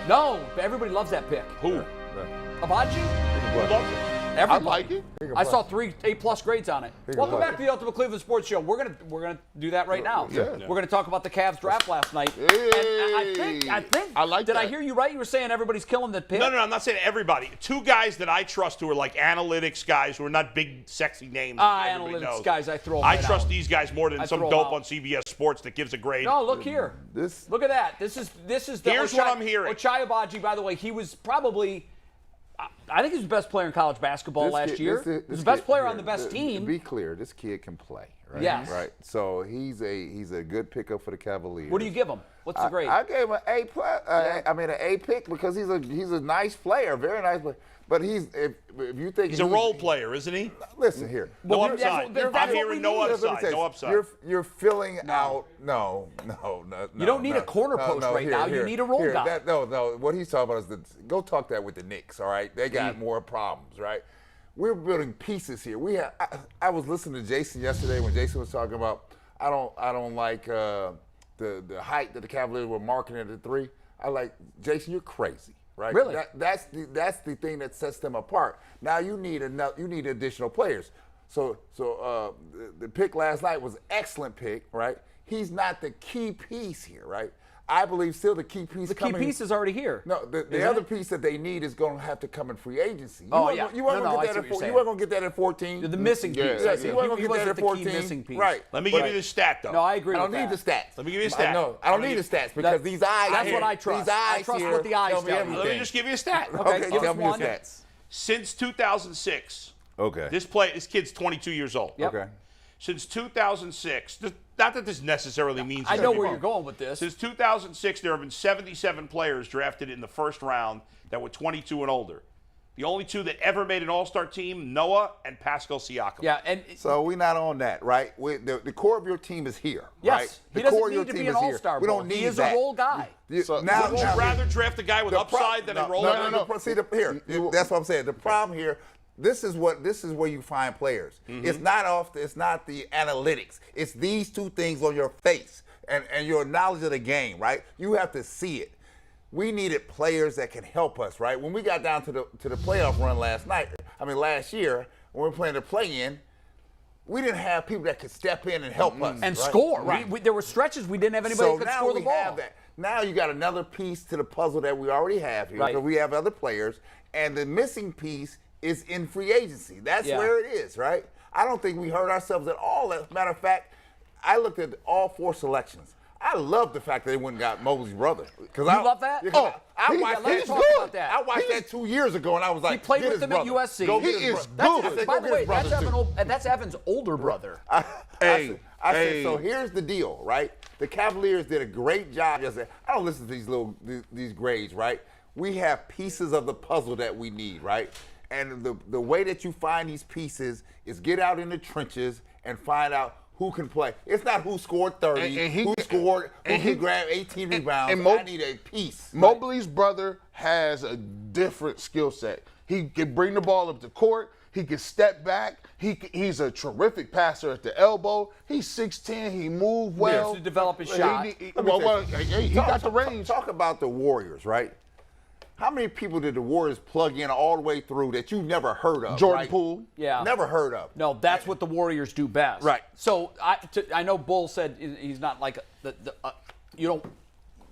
No, everybody loves that pick. Who? Abaji? Who loves it? Everybody. I like it. I saw 3 A+ grades on it. Welcome back to the Ultimate Cleveland Sports Show. We're gonna do that right now. Yeah. We're gonna talk about the Cavs draft last night. Hey. And I think. I like did that. I hear you right? You were saying everybody's killing the pick. No, I'm not saying everybody. 2 guys that I trust who are like analytics guys who are not big, sexy names. that everybody Analytics knows. guys, I throw them I right trust out. these guys more than I some throw dope 'em out. on CBS Sports that gives a grade. No, look here. Look at that. This is the Here's what I'm hearing. Ochai Agabaji, by the way, he was probably. I think he was the best player in college basketball last year. He was the best player on the best team. To be clear, this kid can play, right? Yes. Right. So he's a good pickup for the Cavaliers. What do you give him? What's the grade? I gave him an A+. I mean an A pick because he's a nice player, very nice player. But if you think He's a role player, isn't he? Listen here. No Well, upside. that's I'm what hearing we no need. upside. No upside. You're filling out. No. You don't need a corner post right now. You need a role guy. No. What he's talking about is go talk that with the Knicks. All right, they got more problems, right? We're building pieces here. I was listening to Jason yesterday when Jason was talking about I don't like the height that the Cavaliers were marketing at the 3. I like Jason. You're crazy. Right? Really? That's the thing that sets them apart. Now you need additional players. So the pick last night was an excellent pick, right? He's not the key piece here, right? I believe still the key piece. The key piece is already here. No, the other piece that they need is going to have to come in free agency. You weren't going to get that at 14. The missing piece. Yeah, you weren't going to get that at 14. Missing piece. Right. Let me give you the stat, though. No, I agree. I don't need the stats. Let me give you a stat. No, I don't need the stats because these eyes. That's what I trust. These eyes I trust here what the eyes tell me tell me. everything. Let me just give you a stat. Okay, give tell us me the one. stats. Since 2006, Okay. this kid's 22 years old. Yep. Okay. Since 2006, not that this necessarily means I he's know gonna be where wrong. you're going with this. Since 2006, there have been 77 players drafted in the first round that were 22 and older. The only 2 that ever made an all-star team, Noah and Pascal Siakam. Yeah, and So we're not on that, right? The core of your team is here, yes, right? he The doesn't core of your need to be team an is here. all-star. We don't need He is that. a role guy. So Would you rather draft a guy with upside than a role guy? That's what I'm saying. The problem here. This is where you find players. It's not the analytics. It's these 2 things on your face and your knowledge of the game, right? You have to see it. We needed players that can help us, right? When we got down to the playoff run last year, when we were playing the play-in, we didn't have people that could step in and help us. And right? score. Right. There were stretches we didn't have anybody who could score the ball. Have that. Now you got another piece to the puzzle that we already have here. Right. So we have other players, and the missing piece is in free agency. That's where it is, right? I don't think we hurt ourselves at all. As a matter of fact, I looked at all 4 selections. I love the fact that they went and got Mobley's brother. You love that? Yeah, I watched let's that. talk about that. I watched that 2 years ago, and I was like, He played get with his them at brother. USC. Go get He his is brother. good. I said, By go the get way, his brother, too. that's Evan's older brother. I Hey, said, so here's the deal, right? The Cavaliers did a great job yesterday. I don't listen to these grades, right? We have pieces of the puzzle that we need, right? And the way that you find these pieces is get out in the trenches and find out who can play. It's not who scored 30, who can grab 18 rebounds. I need a piece. Mobley's brother has a different skill set. He can bring the ball up the court. He can step back. He's a terrific passer at the elbow. He's 6'10". He moves well. To develop his shot. He got the range. Talk about the Warriors, right? How many people did the Warriors plug in all the way through that you never heard of? Jordan right? Poole. Yeah. Never heard of. No, that's what the Warriors do best. Right. So I know Bull said he's not like you're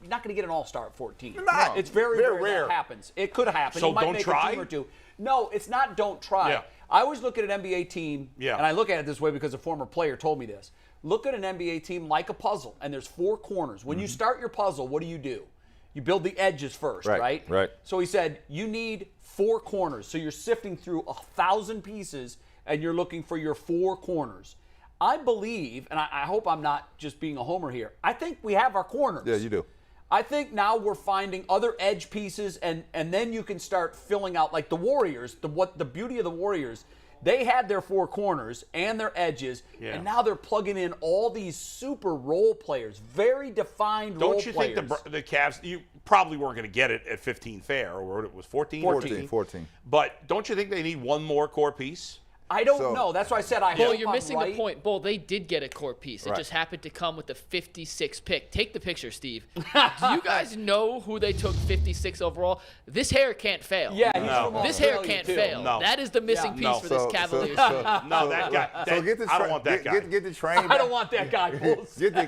not going to get an all-star at 14. Not. It's very rare that happens. It could happen. So he might don't make try? a team or 2. No, it's not don't try. Yeah. I always look at an NBA team, Yeah. and I look at it this way because a former player told me this. Look at an NBA team like a puzzle, and there's 4 corners. When you start your puzzle, what do? You build the edges first, right? Right. So he said, you need 4 corners. So you're sifting through 1,000 pieces, and you're looking for your 4 corners. I believe, and I hope I'm not just being a homer here, I think we have our corners. Yeah, you do. I think now we're finding other edge pieces, and then you can start filling out, like the Warriors, the beauty of the Warriors, they had their 4 corners and their edges, and now they're plugging in all these super role players, very defined role players. Don't you think the Cavs, you probably weren't going to get it at 15 fair, or it was 14? 14. 14. But don't you think they need one more core piece? I don't know. That's why I said I Bull, hope you're I'm missing right. the point. Bull, they did get a core piece. It Right. just happened to come with the 56 pick. Take the picture, Steve. Do you guys know who they took 56 overall? This hair can't fail. Yeah, he's from This hair Australia, can't too. fail. No. That is the missing piece No. for this Cavaliers team. No, that guy. So get the I don't want that guy. Get the train. I don't want that guy, Bulls. Get the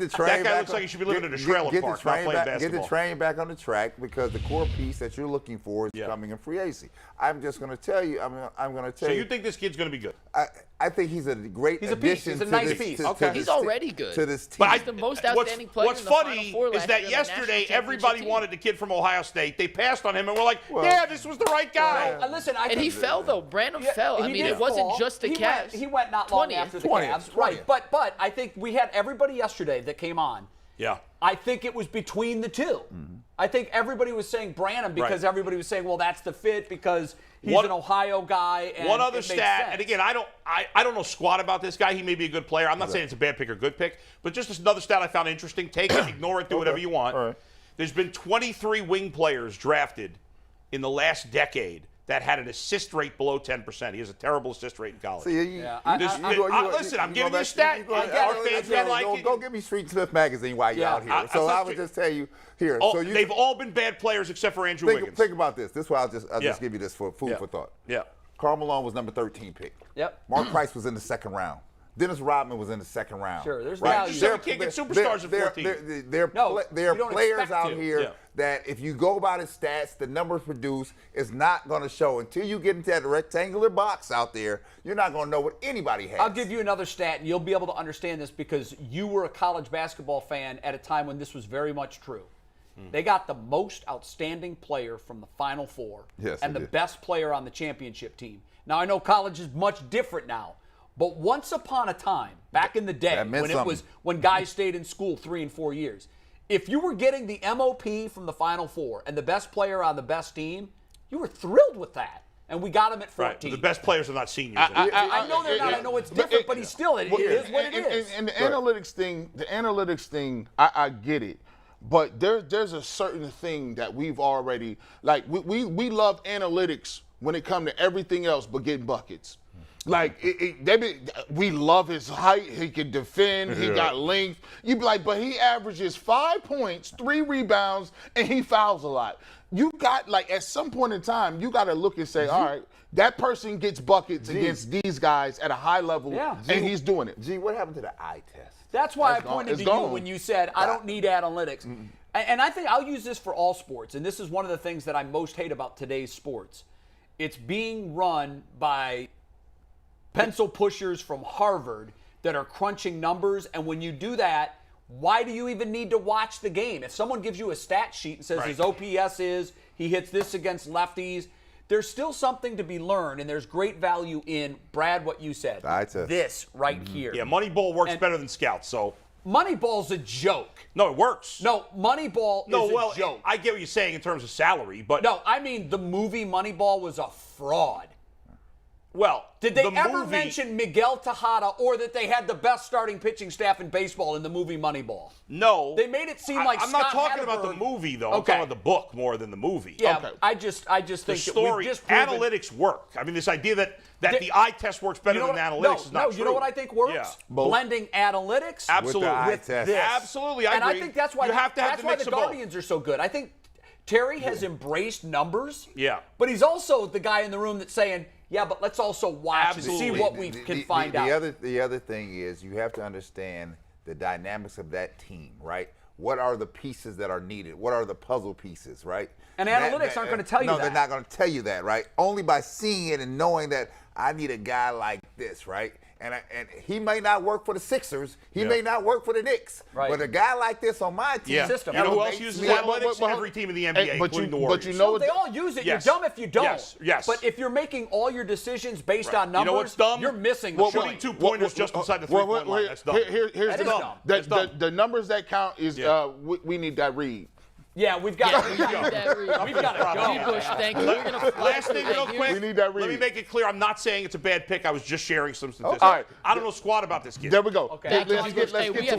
train. That guy back looks on- like he should be living in a trailer get park, the train not playing back, Get basketball. the train back on the track because the core piece that you're looking for is coming in free agency. I'm just going to tell you. I'm going to tell So you. you think this kid's going to be good? I think he's a great He's a piece. addition He's a to nice this. piece. To Okay. this He's team- already good. to this team. But He's the most outstanding player what's in the Final funny Four is last that year on the national yesterday championship everybody team. wanted the kid from Ohio State. They passed on him, and we're like, yeah, this was the right guy. Listen, I And think he fell, though. Branham fell. I he mean, did it wasn't fall. just the He Cavs. He went not long 20th. after the 20th, Cavs. 20th. Right, but I think we had everybody yesterday that came on. Yeah. I think it was between the two. I think everybody was saying Branham because Right. everybody was saying, well, that's the fit because he's an Ohio guy. And One other it makes stat, sense. and again, I don't know squat about this guy. He may be a good player. I'm not saying it's a bad pick or good pick, but just another stat I found interesting. Take it, ignore it, do whatever you want. All right. There's been 23 wing players drafted in the last decade that had an assist rate below 10%. He has a terrible assist rate in college. See, Yeah, Listen, I'm giving you a stat. Our fans may like it. Go give me Street Smith magazine while you're out here. I So thought I would just tell you here. Oh, So you they've all been bad players except for Andrew Wiggins. think about this. This is why I'll just Yeah. give you this for food Yeah. for thought. Yeah. Karl Malone was number 13 pick. Yep. Mark Price was in the second round. Dennis Rodman was in the second round. Sure, there's right? value. You said we can't get superstars at 14. There No, are you don't players expect out to. here Yeah. that if you go by the stats, the numbers produced is not going to show. Until you get into that rectangular box out there, you're not going to know what anybody has. I'll give you another stat, and you'll be able to understand this because you were a college basketball fan at a time when this was very much true. They got the most outstanding player from the Final Four Yes, and they the did. best player on the championship team. Now, I know college is much different now, but once upon a time, back in the day, That meant when it something. was when guys stayed in school 3 and 4 years, if you were getting the MOP from the Final Four and the best player on the best team, you were thrilled with that. And we got him at 14. Right. But the best players are not seniors. I know they're not. I know it's different, but he's still. It is what it is. And the analytics thing, I get it. But there's a certain thing that we've already, like, we love analytics when it comes to everything else but getting buckets. Like, we love his height. He can defend. He got length. You'd be like, but he averages 5 points, 3 rebounds, and he fouls a lot. You got, like, at some point in time, you got to look and say, all right, that person gets buckets against these guys at a high level, and he's doing it. Gee, what happened to the eye test? That's why I It's gone. pointed It's to gone. you when you said, I don't need analytics. And I think I'll use this for all sports. And this is one of the things that I most hate about today's sports. It's being run by pencil pushers from Harvard that are crunching numbers. And when you do that, why do you even need to watch the game? If someone gives you a stat sheet and says his OPS is, he hits this against lefties, there's still something to be learned, and there's great value in, Brad, what you said. Eye test. This right here. Yeah, Moneyball works And- better than Scouts, so. Moneyball's a joke. No, it works. No, Moneyball is a joke. I get what you're saying in terms of salary, but. No, I mean the movie Moneyball was a fraud. Well, Did they the ever movie, mention Miguel Tejada or that they had the best starting pitching staff in baseball in the movie Moneyball? No. They made it seem like I'm not Scott talking about the Hatterberg- movie, though. I'm Okay. talking about the book more than the movie. Yeah, Okay. I just The think that story, we've disproven. analytics work. I mean, this idea that They- the eye test works better You know than what- analytics is not true. you know what I think works? Yeah. Blending analytics Absolutely. With the eye with test. this. Absolutely, I and agree. I think that's why You have to have that's the why mix the of both. Guardians are so good. I think Terry has embraced numbers. Yeah. But he's also the guy in the room that's saying, yeah, but let's also watch and see Absolutely. what we can find out. The other thing is you have to understand the dynamics of that team, right? What are the pieces that are needed? What are the puzzle pieces, right? And analytics aren't gonna tell you no, that. they're not going to tell you that, right? Only by seeing it and knowing that I need a guy like this, right? And he may not work for the Sixers. He may not work for the Knicks. Right. But a guy like this on my team, Yeah. System. You know who else elevates uses me. analytics? But- Every team in the NBA, but including you- the Warriors. but you know No, what they the- all use it. Yes. You're dumb if you don't. Yes. But if you're making all your decisions based on You numbers, know what's dumb? you're missing the Shooting point. 2-pointers just inside the three-point line. That's dumb. Here's That the is dumb. That's dumb. The numbers that count is Yeah. we need that read. Yeah, we've got We've got to We've gotta go. G-Bush, thank you. We're gonna Last thing real Thank you. quick. We need that Let me read. make it clear. I'm not saying it's a bad pick. I was just sharing some statistics. All right. I don't know squat about this kid. There we go. Okay. Thank you, Let's G-Bush. get Hey, we to have